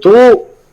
2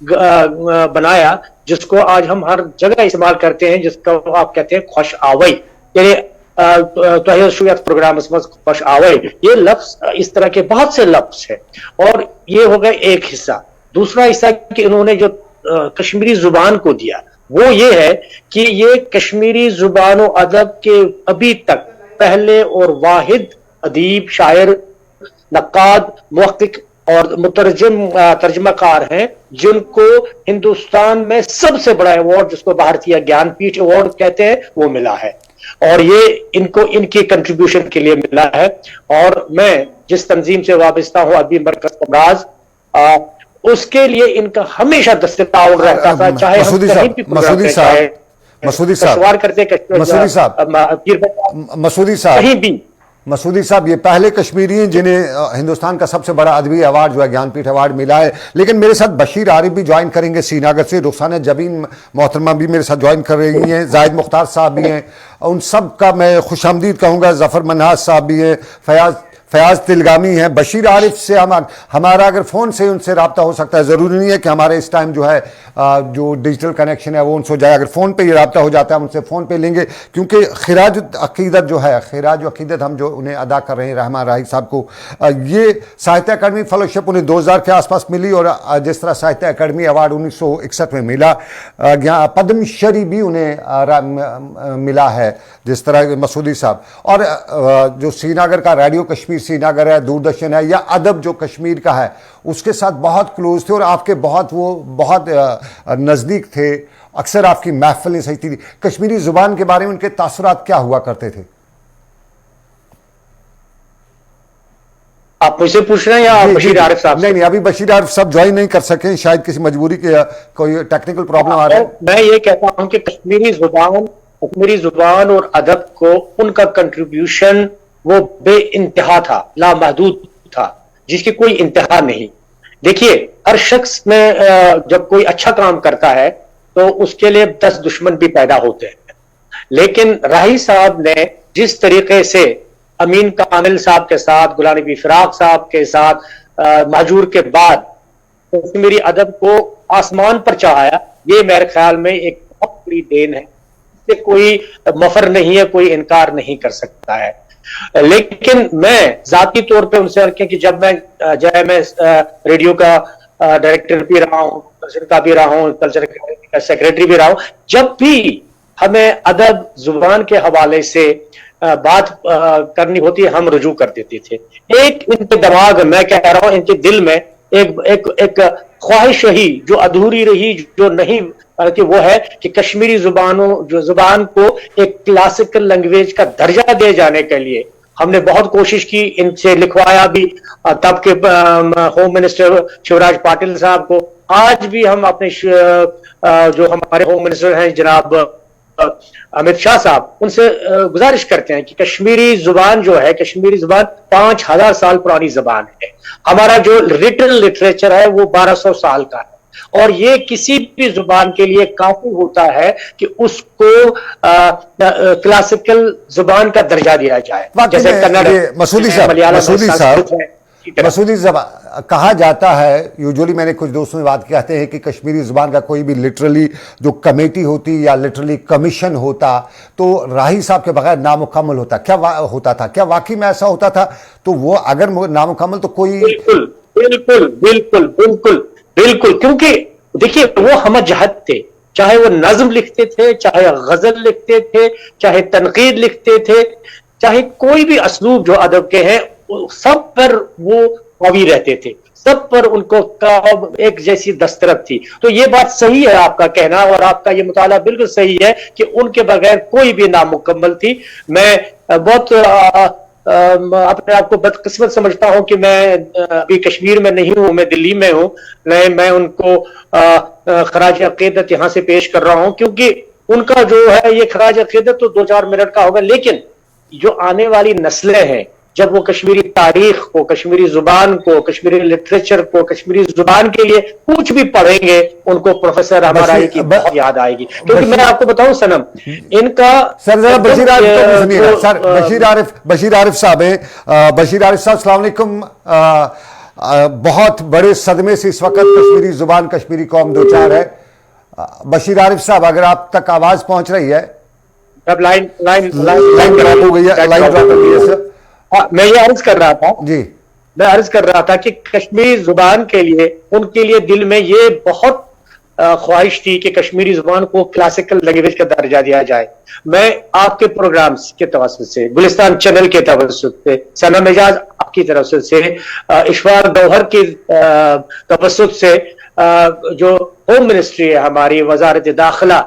بنایا جس کو آج ہم ہر جگہ استعمال کرتے ہیں، جس کو آپ کہتے ہیں خوش آوئی، یعنی پروگرام خوش آوئی، یہ لفظ اس طرح کے بہت سے لفظ ہیں، اور یہ ہو گئے ایک حصہ۔ دوسرا حصہ کہ انہوں نے جو کشمیری زبان کو دیا وہ یہ ہے کہ یہ کشمیری زبان و ادب کے ابھی تک پہلے اور واحد ادیب، شاعر، نقاد، محقق اور مترجم ترجمہ کار ہیں جن کو ہندوستان میں سب سے بڑا ایوارڈ، جس کو بھارتیہ گیان پیٹھ ایوارڈ کہتے ہیں، وہ ملا ہے، اور یہ ان کو ان کی کنٹریبیوشن کے لیے ملا ہے۔ اور میں جس تنظیم سے وابستہ ہوں، ادبی مرکز امراض، اس کے لیے ان کا ہمیشہ دست تعاون رہتا تھا، چاہے ہم کہیں بھی مسعودی صاحب یہ پہلے کشمیری ہیں جنہیں ہندوستان کا سب سے بڑا ادبی ایوارڈ جو ہے گیان پیٹھ ایوارڈ ملا ہے۔ لیکن میرے ساتھ بشیر عارف بھی جوائن کریں گے سری نگر سے، رخسانہ جبین محترمہ بھی میرے ساتھ جوائن کر رہی ہیں، زاہد مختار صاحب بھی ہیں، ان سب کا میں خوش آمدید کہوں گا، ظفر منہاس صاحب بھی ہیں، فیاض تلگامی ہیں۔ بشیر عارف سے ہمارا اگر فون سے ان سے رابطہ ہو سکتا ہے، ضروری نہیں ہے کہ ہمارے اس ٹائم جو ہے جو ڈیجیٹل کنیکشن ہے وہ ان سے ہو جائے، اگر فون پہ یہ رابطہ ہو جاتا ہے ہم ان سے فون پہ لیں گے، کیونکہ خراج عقیدت جو ہے، خراج عقیدت ہم جو انہیں ادا کر رہے ہیں رحمان راہی صاحب کو، یہ ساہتیہ اکیڈمی فیلوشپ انہیں 2000 کے آس پاس ملی، اور جس طرح ساہتیہ اکیڈمی ایوارڈ 1961 میں ملا، پدم شری بھی انہیں ملا ہے جس طرح مسعودی صاحب، اور جو سری نگر کا ریڈیو کشمیر سری نگر ہے، دوردرشن ہے، یا ادب جو کشمیر کا ہے، اس کے ساتھ بہت کلوز تھے اور آپ کے بہت نزدیک تھے، اکثر آپ کی محفلیں سجتی تھی۔ کشمیری زبان کے بارے میں ان کے تاثرات کیا ہوا کرتے تھے؟ آپ مجھ سے پوچھ رہے ہیں یا بشیر عارف صاحب؟ نہیں، ابھی بشیر عارف صاحب جوائن نہیں کر سکیں، شاید کسی مجبوری کے کوئی ٹیکنیکل پرابلم آ رہا ہے۔ میں یہ کہتا ہوں کہ کشمیری زبان اور ادب کو ان کا کنٹریبیوشن وہ بے انتہا تھا، لامحدود تھا، جس کی کوئی انتہا نہیں۔ دیکھیے، ہر شخص میں جب کوئی اچھا کام کرتا ہے تو اس کے لیے 10 دشمن بھی پیدا ہوتے ہیں، لیکن راہی صاحب نے جس طریقے سے امین کامل صاحب کے ساتھ، غلام نبی فراق صاحب کے ساتھ مہجور کے بعد کشمیری ادب کو آسمان پر چڑھایا، یہ میرے خیال میں ایک بہت بڑی دین ہے، اس سے کوئی مفر نہیں ہے، کوئی انکار نہیں کر سکتا ہے۔ لیکن میں ذاتی طور پہ ان سے رکھیں کہ جب میں ریڈیو کا ڈائریکٹر بھی رہا ہوں، کلچر کا بھی رہا ہوں، کلچر کا سیکریٹری بھی رہا ہوں، جب بھی ہمیں ادب زبان کے حوالے سے بات کرنی ہوتی ہے ہم رجوع کر دیتے تھے۔ ایک ان کے دماغ، میں کہہ رہا ہوں ان کے دل میں ایک خواہش رہی جو ادھوری رہی، جو نہیں، کہ وہ ہے کہ کشمیری زبان کو ایک کلاسیکل لینگویج کا درجہ دے جانے کے لیے ہم نے بہت کوشش کی، ان سے لکھوایا بھی، تب کے ہوم منسٹر شیوراج پاٹل صاحب کو، آج بھی ہم اپنے جو ہمارے ہوم منسٹر ہیں جناب امت شاہ صاحب، ان سے گزارش کرتے ہیں کہ کشمیری زبان جو ہے، کشمیری زبان 5000 سال پرانی زبان ہے، ہمارا جو لٹریچر ہے وہ 1200 سال کا ہے، اور یہ کسی بھی زبان کے لیے کافی ہوتا ہے کہ اس کو کلاسیکل زبان کا درجہ دیا جائے، جیسے کنڑ، مسعودی صاحب کہا جاتا ہے، یوجولی میں نے کچھ دوستوں سے بات کہتے ہیں کہ کشمیری زبان کا کوئی بھی لٹرلی جو کمیٹی ہوتی یا لٹرلی کمیشن ہوتا تو راہی صاحب کے بغیر نامکمل ہوتا، کیا ہوتا تھا؟ کیا واقعی میں ایسا ہوتا تھا؟ تو وہ اگر نامکمل تو کوئی بالکل، کیونکہ دیکھیے وہ ہم جہت تھے، چاہے وہ نظم لکھتے تھے، چاہے غزل لکھتے تھے، چاہے تنقید لکھتے تھے، چاہے کوئی بھی اسلوب جو ادب کے ہیں، سب پر وہ قوی رہتے تھے، سب پر ان کو ایک جیسی دسترت تھی۔ تو یہ بات صحیح ہے آپ کا کہنا، اور آپ کا یہ مطالعہ بالکل صحیح ہے کہ ان کے بغیر کوئی بھی نامکمل تھی۔ میں بہت اپنے آپ کو بدقسمت سمجھتا ہوں کہ میں ابھی کشمیر میں نہیں ہوں، میں دلی میں ہوں، میں ان کو خراج عقیدت یہاں سے پیش کر رہا ہوں، کیونکہ ان کا جو ہے یہ خراج عقیدت تو 2-4 منٹ کا ہوگا، لیکن جو آنے والی نسلیں ہیں جب وہ کشمیری تاریخ کو، کشمیری زبان کو، کشمیری لٹریچر کو، کشمیری زبان کے لیے کچھ بھی پڑھیں گے، ان کو پروفیسر رحمان راہی کی بہت یاد آئے گی۔ کیونکہ میں آپ کو بتاؤں سنم، ان کا بشیر عارف صاحب ہیں، بشیر عارف صاحب السلام علیکم، بہت بڑے صدمے سے اس وقت کشمیری زبان کشمیری قوم دو چار ہے. بشیر عارف صاحب اگر آپ تک آواز پہنچ رہی ہے. اب لائن ڈراپ ہو گئی ہے, لائن ڈراپ ہو گئی ہے سر. میں یہ عرض کر رہا تھا جی میں عرض کر رہا تھا کہ کشمیری زبان کے لیے ان کے لیے دل میں یہ بہت خواہش تھی کہ کشمیری زبان کو کلاسیکل لینگویج کا درجہ دیا جائے. میں آپ کے پروگرامز کے توسط سے, گلستان چینل کے توسط سے, ثنا مجاز آپ کی طرف سے, اشفاق گوہر کی توسط سے, جو ہوم منسٹری ہے ہماری وزارت داخلہ,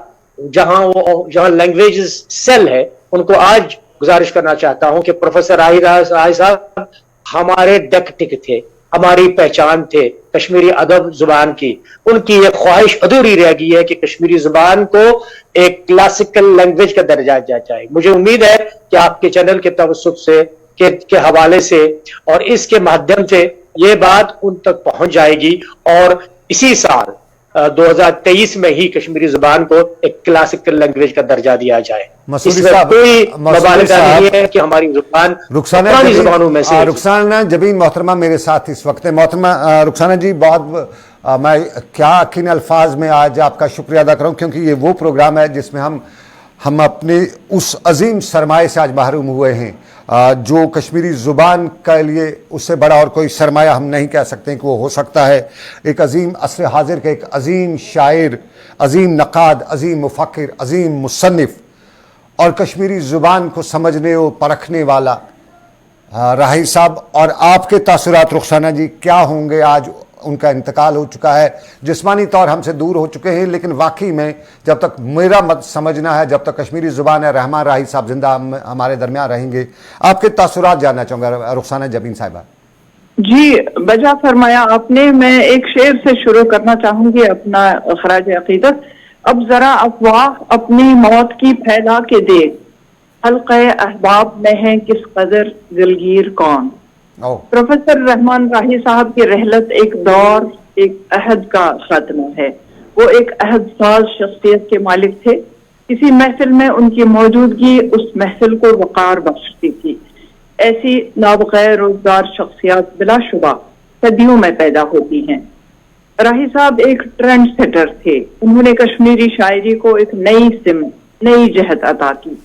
جہاں لینگویجز سیل ہے, ان کو آج گزارش کرنا چاہتا ہوں کہ پروفیسر راہی صاحب ہمارے ڈک ٹک تھے, ہماری پہچان تھے کشمیری ادب زبان کی. ان کی یہ خواہش ادھوری رہ گئی ہے کہ کشمیری زبان کو ایک کلاسیکل لینگویج کا درجہ دیا جائے. مجھے امید ہے کہ آپ کے چینل کے توسط سے کے حوالے سے اور اس کے مادھیم سے یہ بات ان تک پہنچ جائے گی, اور اسی سال 2023 میں ہی کشمیری زبان کو ایک کلاسیکل لینگویج کا درجہ دیا جائے. اس میں کوئی مبالغہ نہیں ہے کہ ہماری زبان پرانی زبانوں میں سے. رخسانہ جبین محترمہ میرے ساتھ اس وقت ہے. محترمہ رخسانہ جی, بہت میں کیا کن الفاظ میں آج آپ کا شکریہ ادا کروں, کیونکہ یہ وہ پروگرام ہے جس میں ہم اپنے اس عظیم سرمایہ سے آج محروم ہوئے ہیں, جو کشمیری زبان کے لیے اس سے بڑا اور کوئی سرمایہ ہم نہیں کہہ سکتے کہ وہ ہو سکتا ہے. ایک عظیم عصر حاضر کے ایک عظیم شاعر, عظیم نقاد, عظیم مفکر, عظیم مصنف اور کشمیری زبان کو سمجھنے اور پرکھنے والا راہی صاحب. اور آپ کے تاثرات رخسانہ جی کیا ہوں گے؟ آج ان کا انتقال ہو چکا ہے, جسمانی طور ہم سے دور ہو چکے ہیں, لیکن واقعی میں جب تک میرا سمجھنا ہے, جب تک کشمیری زبان ہے, رحمان راہی صاحب زندہ ہمارے درمیان رہیں گے. آپ کے تاثرات جاننا چاہوں گا رخسانہ جبین صاحبہ. جی بجا فرمایا آپ نے. میں ایک شعر سے شروع کرنا چاہوں گی اپنا خراج عقیدت. اب ذرا افواہ اپنی موت کی پھیلا کے دیکھ, حلقہ احباب میں ہے کس قدر دلگیر کون. پروفیسر رحمان راہی صاحب کی رحلت ایک دور, ایک عہد کا خاتمہ ہے. وہ ایک عہد ساز شخصیت کے مالک تھے. کسی محفل میں ان کی موجودگی اس محفل کو وقار بخشتی تھی. ایسی نابغہ روزگار شخصیات بلا شبہ صدیوں میں پیدا ہوتی ہیں. راہی صاحب ایک ٹرینڈ سیٹر تھے. انہوں نے کشمیری شاعری کو ایک نئی سمت, نئی جہت عطا کی.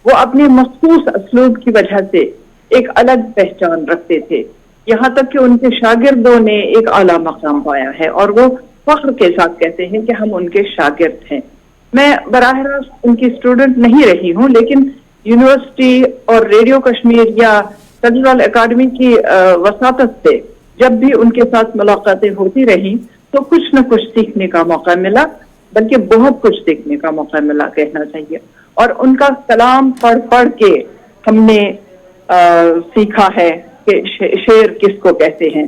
وہ اپنی مخصوص اسلوب کی وجہ سے ایک الگ پہچان رکھتے تھے, یہاں تک کہ ان کے شاگردوں نے ایک اعلیٰ مقام پایا ہے, اور وہ فخر کے ساتھ کہتے ہیں کہ ہم ان کے شاگرد ہیں. میں براہ راست ان کی اسٹوڈنٹ نہیں رہی ہوں, لیکن یونیورسٹی اور ریڈیو کشمیر یا کلچرل اکیڈمی کی وساطت سے جب بھی ان کے ساتھ ملاقاتیں ہوتی رہیں تو کچھ نہ کچھ سیکھنے کا موقع ملا, بلکہ بہت کچھ سیکھنے کا موقع ملا کہنا چاہیے. اور ان کا کلام پڑھ پڑھ کے ہم نے سیکھا ہے کہ شعر کس کو کہتے ہیں.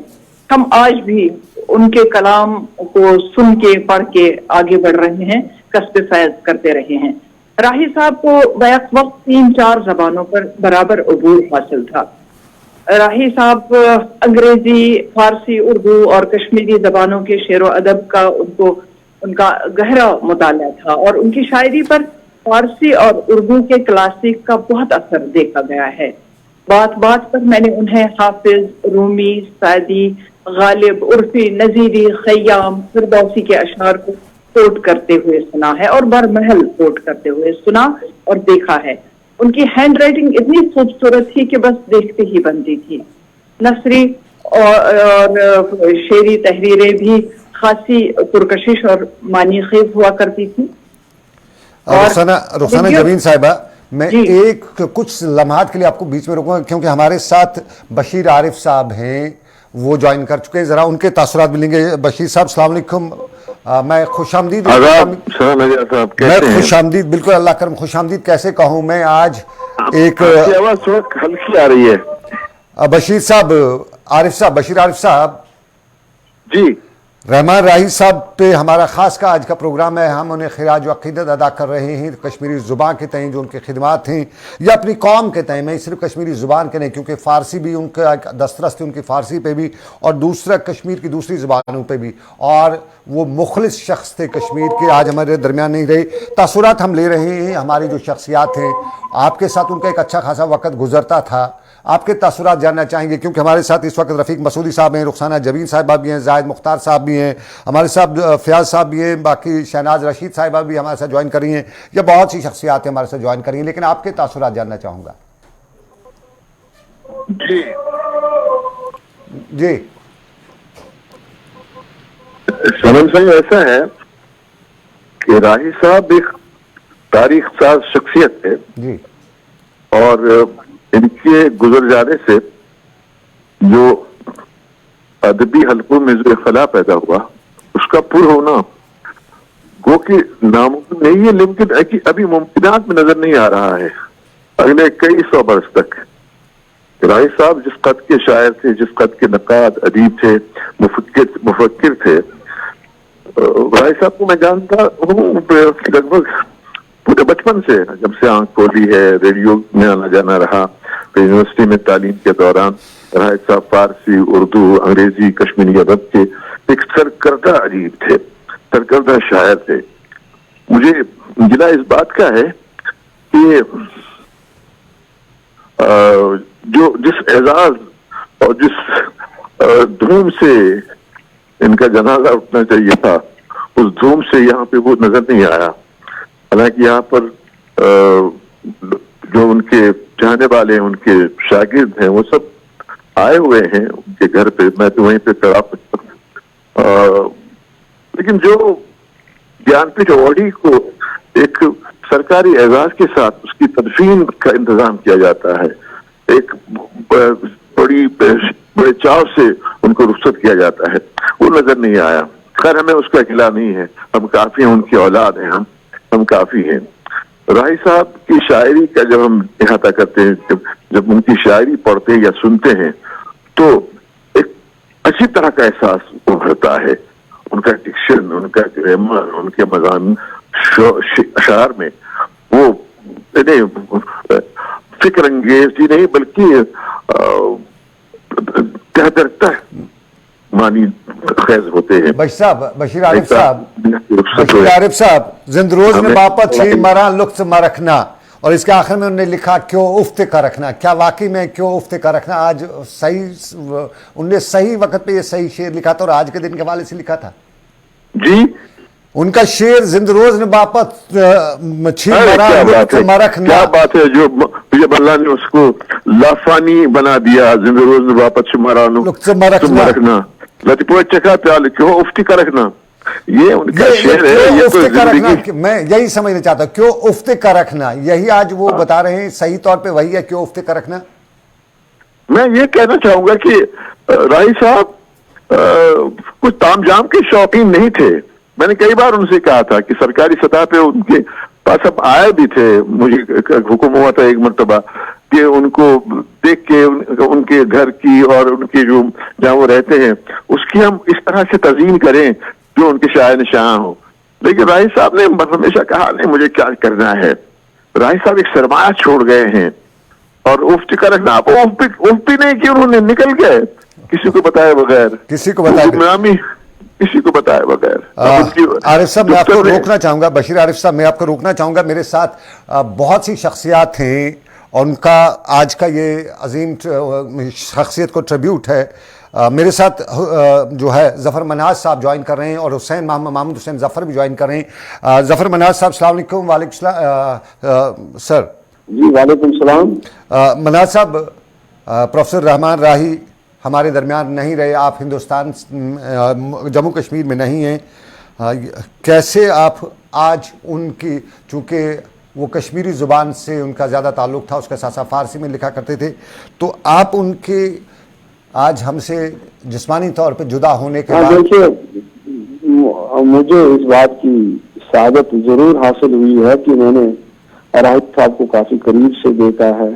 ہم آج بھی ان کے کلام کو سن کے پڑھ کے آگے بڑھ رہے ہیں, کسب فیض کرتے رہے ہیں. راہی صاحب کو بیک وقت 3-4 زبانوں پر برابر عبور حاصل تھا. راہی صاحب انگریزی, فارسی, اردو اور کشمیری زبانوں کے شعر و ادب کا ان کا گہرا مطالعہ تھا, اور ان کی شاعری پر فارسی اور اردو کے کلاسک کا بہت اثر دیکھا گیا ہے. بات بات پر میں نے انہیں حافظ, رومی, سعدی, غالب, عرفی, نظیری, خیام, فردوسی کے اشعار کو کوٹ کرتے ہوئے سنا ہے, اور برمحل کوٹ کرتے ہوئے سنا اور دیکھا ہے. ان کی ہینڈ رائٹنگ اتنی خوبصورت تھی کہ بس دیکھتے ہی بنتی تھی. نثری اور شعری تحریریں بھی خاصی پرکشش اور معنی خیز ہوا کرتی تھی. رخسانہ جبین صاحبہ, میں ایک کچھ لمحات کے لیے آپ کو بیچ میں رکوں گا, کیونکہ ہمارے ساتھ بشیر عارف صاحب ہیں, وہ جوائن کر چکے ہیں. ذرا ان کے تاثرات بھی لیں گے. بشیر صاحب السلام علیکم. میں خوش آمدید, خوش آمدید, بالکل اللہ کرم خوش آمدید. کیسے کہوں میں, آج ایک آواز ہلکی آ رہی ہے. بشیر صاحب, عارف صاحب, بشیر عارف صاحب جی, رحمان راہی صاحب پہ ہمارا خاص کا آج کا پروگرام ہے. ہم انہیں خراج عقیدت ادا کر رہے ہیں کشمیری زبان کے تئیں جو ان کی خدمات ہیں, یا اپنی قوم کے تئیں. میں صرف کشمیری زبان کے نہیں, کیونکہ فارسی بھی ان کا دسترس تھی ان کی فارسی پہ بھی, اور دوسرا کشمیر کی دوسری زبانوں پہ بھی, اور وہ مخلص شخص تھے کشمیر کے. آج ہمارے درمیان نہیں رہے. تاثرات ہم لے رہے ہیں. ہماری جو شخصیات ہیں, آپ کے ساتھ ان کا ایک اچھا خاصا وقت گزرتا تھا. آپ کے تاثرات جاننا چاہیں گے، کیونکہ ہمارے ساتھ اس وقت رفیق مسعودی صاحب ہیں، رخسانہ جبین صاحبہ بھی ہیں، زاہد مختار صاحب بھی ہیں، ہمارے ساتھ فیاض صاحب بھی ہیں، باقی شہناز رشید صاحبہ بھی ہمارے ساتھ جوائن کر رہی ہیں، یا بہت سی شخصیات ہیں ہمارے ساتھ جوائن کر رہی ہیں، لیکن آپ کے تاثرات جاننا چاہوں گا۔ جی جی سمن صاحب، ایسا ہے کہ راہی صاحب ایک تاریخ ساز شخصیت ہے، جی اور ان کے گزر جانے سے جو ادبی حلقوں میں جو خلا پیدا ہوا اس کا پر ہونا گو کہ ناممکن نہیں ہے، لیکن ابھی ممکنات میں نظر نہیں آ رہا ہے اگلے کئی سو برس تک۔ راہی صاحب جس قد کے شاعر تھے، جس قد کے نقاد ادیب تھے، مفکر تھے، راہی صاحب کو میں جانتا ہوں لگ بھگ پورے بچپن سے، جب سے آنکھ کھولی ہے، ریڈیو میں آنا جانا رہا، پھر یونیورسٹی میں تعلیم کے دوران راہی صاحب فارسی، اردو، انگریزی، کشمیری ادب کے ایک سرکردہ ادیب تھے، سرکردہ شاعر تھے۔ مجھے گلہ اس بات کا ہے کہ جس اعزاز اور جس دھوم سے ان کا جنازہ اٹھنا چاہیے تھا، اس دھوم سے یہاں پہ وہ نظر نہیں آیا۔ حالانکہ یہاں پر جو ان کے چاہنے والے ہیں، ان کے شاگرد ہیں، وہ سب آئے ہوئے ہیں ان کے گھر پہ، میں تو وہیں پہ کھڑا ہوں، لیکن جو گیان پیٹھ ایوارڈی کو ایک سرکاری اعزاز کے ساتھ اس کی تدفین کا انتظام کیا جاتا ہے، ایک بڑے چاو سے ان کو رخصت کیا جاتا ہے، وہ نظر نہیں آیا۔ خیر ہمیں اس کا گلہ نہیں ہے، ہم کافی ہیں، ان کی اولاد ہیں، ہم کافی ہیں۔ راہی صاحب کی شاعری کا جب ہم احاطہ کرتے ہیں، جب ان کی شاعری پڑھتے ہیں یا سنتے ہیں تو ایک اچھی طرح کا احساس ابھرتا ہے۔ ان کا ڈکشن، ان کا گرامر، ان کے مضامین اشعار میں وہ فکر انگیز ہی نہیں بلکہ تہ در تہ معنی خیز ہوتے ہیں۔ بشیر عارف صاحب، زندروز نے باپت چھی مرا لطف مرکھنا، اور اس کے آخر میں انہوں نے لکھا کیوں افت کا رکھنا۔ کیا واقعی میں کیوں افت کا رکھنا آج انہوں نے صحیح وقت پہ یہ صحیح شعر لکھا تھا اور آج کے دن کے حوالے سے لکھا تھا؟ جی ان کا شعر زندروز نے باپت چھی مرا لطف مرکھنا، کیا بات ہے، جو جب اللہ نے اس کو لافانی بنا دیا، زندروز نے باپت چھی مرا لطف مرکھنا، لطف چکا پیال کیوں افت کا رکھنا، یہ ان کا شعر ہے۔ یہ تو زندگی، میں یہی سمجھنا چاہتا ہوں، کیوں افت کا رکھنا، یہی آج وہ بتا رہے ہیں صحیح طور پہ وہی ہے، کیوں افت کا رکھنا۔ میں یہ کہنا چاہوں گا کہ راہی صاحب کچھ تام جام کے شوقین نہیں تھے۔ میں نے کئی بار ان سے کہا تھا کہ سرکاری سطح پہ ان کے پاس اب آئے بھی تھے، مجھے حکم ہوا تھا ایک مرتبہ کہ ان کو دیکھ کے ان کے گھر کی اور ان کے جو جہاں وہ رہتے ہیں اس کی ہم اس طرح سے تزئین کریں جو ان کے شاعر نشاں ہوں، لیکن راہی صاحب نے ہمیشہ کہا نہیں مجھے کیا کرنا ہے۔ راہی صاحب ایک سرمایہ چھوڑ گئے ہیں، اور افت کا رکھنا، آپ اف بھی نہیں کہ انہوں نے نکل گئے کسی کو بتائے بغیر، کسی کو بتائے بغیر۔ عارف صاحب میں آپ کو روکنا چاہوں گا، بشیر عارف صاحب میں آپ کو روکنا چاہوں گا، میرے ساتھ بہت سی شخصیات ہیں اور ان کا آج کا یہ عظیم شخصیت کو ٹریبیوٹ ہے۔ میرے ساتھ جو ہے ظفر مناز صاحب جوائن کر رہے ہیں اور محمد حسین ظفر بھی جوائن کر رہے ہیں۔ ظفر مناز صاحب السلام علیکم۔ وعلیکم السلام سر۔ جی وعلیکم السلام۔ مناز صاحب، پروفیسر رحمان راہی ہمارے درمیان نہیں رہے، آپ ہندوستان جموں کشمیر میں نہیں ہیں، کیسے آپ آج ان کی، چونکہ وہ کشمیری زبان سے ان کا زیادہ تعلق تھا، اس کے ساتھ ساتھ فارسی میں لکھا کرتے تھے، تو آپ ان کے آج ہم سے جسمانی طور پہ جدا ہونے کے بعد؟ دیکھیے، مجھے اس بات کی سعادت ضرور حاصل ہوئی ہے کہ میں نے راہی صاحب کو کافی قریب سے دیکھا ہے،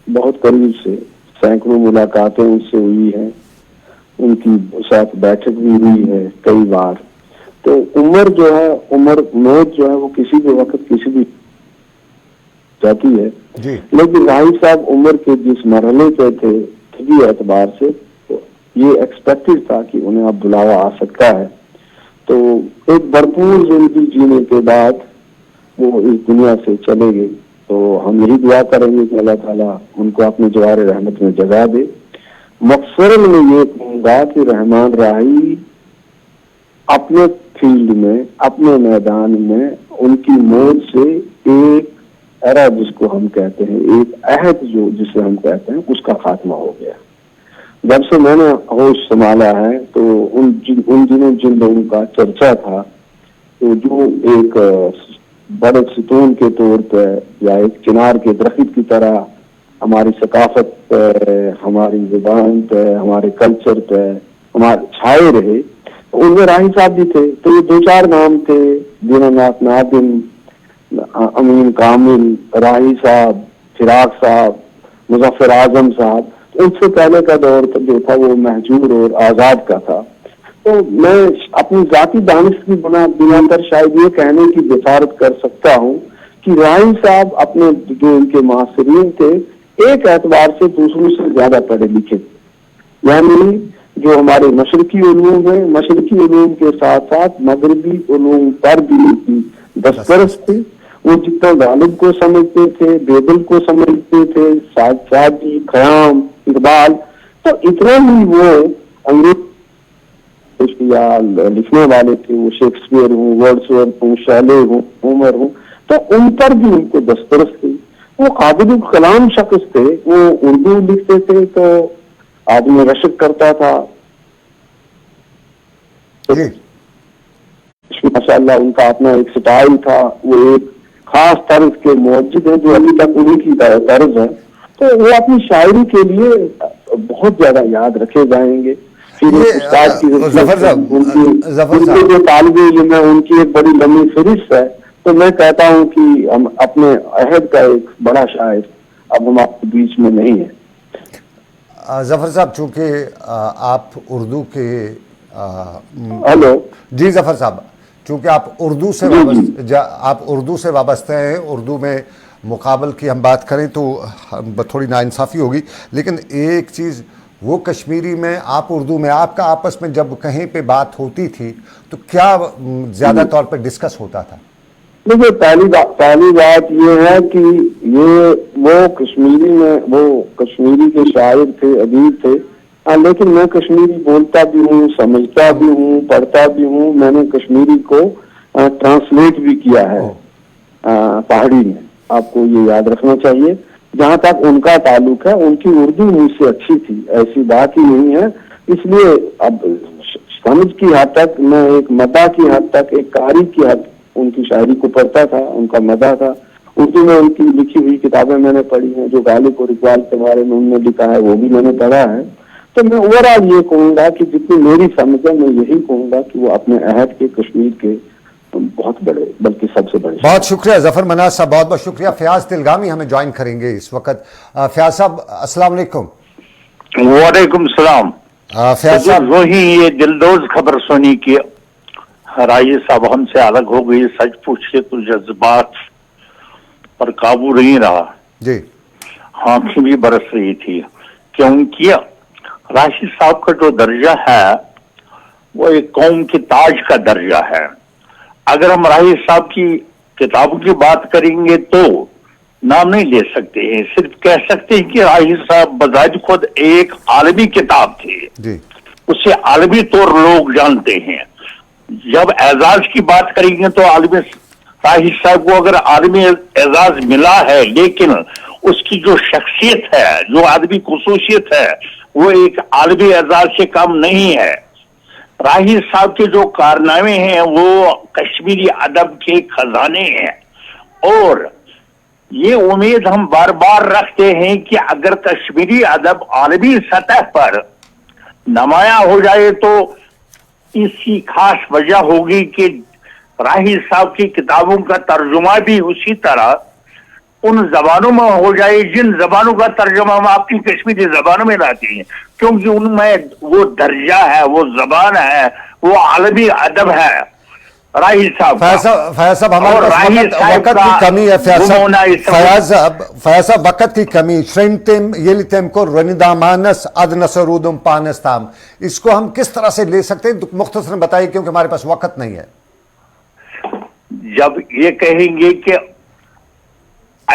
بہت قریب سے، سینکڑوں ملاقاتیں ان سے ہوئی ہیں، ان کی ساتھ بیٹھک بھی ہوئی ہے کئی بار۔ تو عمر جو ہے، عمر موت جو ہے وہ کسی بھی وقت کسی بھی جاتی ہے، لیکن راہی صاحب عمر کے جس مرحلے پہ تھے طبی اعتبار سے، تو یہ ایکسپیکٹڈ تھا کہ انہیں اب بلاوا آ سکتا ہے۔ تو ایک بھرپور زندگی جینے کے بعد وہ اس دنیا سے چلے گئے، تو ہم یہی دعا کریں گے کہ اللہ تعالیٰ ان کو اپنے جوار رحمت میں جگہ دے. مختصراً میں یہ کہوں گا کہ رحمان راہی اپنے فیلڈ میں، اپنے میدان میں ان کی موت سے ایک ایرا جس کو ہم کہتے ہیں، ایک عہد جو جسے ہم کہتے ہیں، اس کا خاتمہ ہو گیا. جب سے میں نے ہوش سنبھالا ہے تو ان دنوں جن لوگوں کا چرچا تھا، تو جو ایک بڑے ستون کے طور پہ یا ایک چنار کے درخت کی طرح ہماری ثقافت پہ، ہماری زبان پہ، ہمارے کلچر پہ ہمارے چھائے رہے، ان میں راہی صاحب بھی تھے. تو یہ 2-4 نام تھے، دیناناتھ نادم، امین کامل، راہی صاحب، فراق صاحب، مظفر اعظم صاحب. ان سے پہلے کا دور جو تھا وہ مہجور اور آزاد کا تھا. تو میں اپنی ذاتی دانش کی بنا پر شاید یہ کہنے کی بشارت کر سکتا ہوں کہ راہی صاحب اپنے جو ان کے معاصرین تھے ایک اعتبار سے دوسروں سے زیادہ پڑھے لکھے تھے. یعنی جو ہمارے مشرقی علوم ہیں، مشرقی علوم کے ساتھ ساتھ مغربی علوم پر بھی دسترس تھے. وہ جتنا غالب کو سمجھتے تھے، بیدل کو سمجھتے تھے، سعدی، خیام، اقبال، تو اتنا ہی وہ انگریز لکھنے والے تھے. وہ شیکسپیئر ہوں، ورڈسورتھ ہوں، شیلے ہوں، ہومر ہوں، تو ان پر بھی ان کو دسترس تھی. وہ قابل کلام شخص تھے. وہ اردو لکھتے تھے تو آدمی رشک کرتا تھا. ماشاء اللہ ان کا اپنا ایک سٹائل تھا. وہ ایک خاص طرز کے موجد ہیں جو ابھی تک انہیں کی طرز ہے. تو وہ اپنی شاعری کے لیے بہت زیادہ یاد رکھے جائیں گے. استاد کی جو طالب علم ہے ان کی ایک بڑی لمبی فہرست ہے. تو میں کہتا ہوں کہ ہم اپنے عہد کا ایک بڑا شاعر اب ہمارے بیچ میں نہیں ہے. ظفر صاحب، چونکہ آپ اردو کے ہلو جی ظفر صاحب، چونکہ آپ اردو سے وابستہ ہیں، اردو میں مقابل کی ہم بات کریں تو تھوڑی ناانصافی ہوگی، لیکن ایک چیز وہ کشمیری میں، آپ اردو میں، آپ کا آپس میں جب کہیں پہ بات ہوتی تھی تو کیا زیادہ طور پہ ڈسکس ہوتا تھا؟ دیکھیے، پہلی بات یہ ہے کہ وہ کشمیری میں، وہ کشمیری کے شاعر تھے، ادیب تھے. لیکن میں کشمیری بولتا بھی ہوں، سمجھتا بھی ہوں، پڑھتا بھی ہوں. میں نے کشمیری کو ٹرانسلیٹ بھی کیا ہے پہاڑی میں. آپ کو یہ یاد رکھنا چاہیے. جہاں تک ان کا تعلق ہے، ان کی اردو مجھ سے اچھی تھی، ایسی بات ہی نہیں ہے. اس لیے اب سمجھ کی حد تک، میں ایک مداح کی حد تک، ایک قاری کی حد ان کی شاعری کو پڑھتا تھا، ان کا مداح تھا. اردو میں ان کی لکھی ہوئی کتابیں میں نے پڑھی ہیں. جو غالب اور اقبال کے بارے میں انہوں نے لکھا ہے وہ بھی میں نے پڑھا ہے. تو میں اوورآل یہ کہوں گا کہ جتنی میری سمجھ ہے، میں یہی کہوں گا کہ وہ اپنے عہد کے کشمیر کے بہت بڑے، بلکہ سب سے بڑے. بہت شکریہ ظفر مناز صاحب، بہت بہت شکریہ. فیاض تلگامی ہمیں جوائن کریں گے اس وقت. فیاض صاحب السلام علیکم. وعلیکم السلام. فیاض صاحب، وہی یہ دلدوز خبر سنی کہ راہی صاحب ہم سے الگ ہو گئی. سچ پوچھے تو جذبات پر قابو نہیں رہا جی. آنکھیں بھی برس رہی تھی، کیونکہ راہی صاحب کا جو درجہ ہے وہ ایک قوم کے تاج کا درجہ ہے. اگر ہم راہی صاحب کی کتابوں کی بات کریں گے تو نام نہیں لے سکتے ہیں، صرف کہہ سکتے ہیں کہ راہی صاحب بذات خود ایک عالمی کتاب تھی جی. اسے عالمی طور لوگ جانتے ہیں. جب اعزاز کی بات کریں گے تو عالمی راہی صاحب کو اگر عالمی اعزاز ملا ہے، لیکن اس کی جو شخصیت ہے، جو آدمی خصوصیت ہے، وہ ایک عالمی اعزاز سے کم نہیں ہے. راہی صاحب کے جو کارنامے ہیں وہ کشمیری ادب کے خزانے ہیں، اور یہ امید ہم بار بار رکھتے ہیں کہ اگر کشمیری ادب عالمی سطح پر نمایاں ہو جائے تو اس کی خاص وجہ ہوگی کہ راہی صاحب کی کتابوں کا ترجمہ بھی اسی طرح ان زبانوں میں ہو جائے جن زبانوں کا ترجمہ ہم اپنی کشمیری زبانوں میں لاتے ہیں، کیونکہ ان میں وہ درجہ ہے، وہ زبان ہے، وہ عالمی ادب ہے راہی صاحب. فیاض صاحب، ہمارے پاس وقت کی کمی ہے. فیاض صاحب، وقت کی کمی. شرنتم یلتم کو رندامانس ادنسرودم پانستام، اس کو ہم کس طرح سے لے سکتے ہیں؟ مختصراً بتائیے، کیونکہ ہمارے پاس وقت نہیں ہے. جب یہ کہیں گے کہ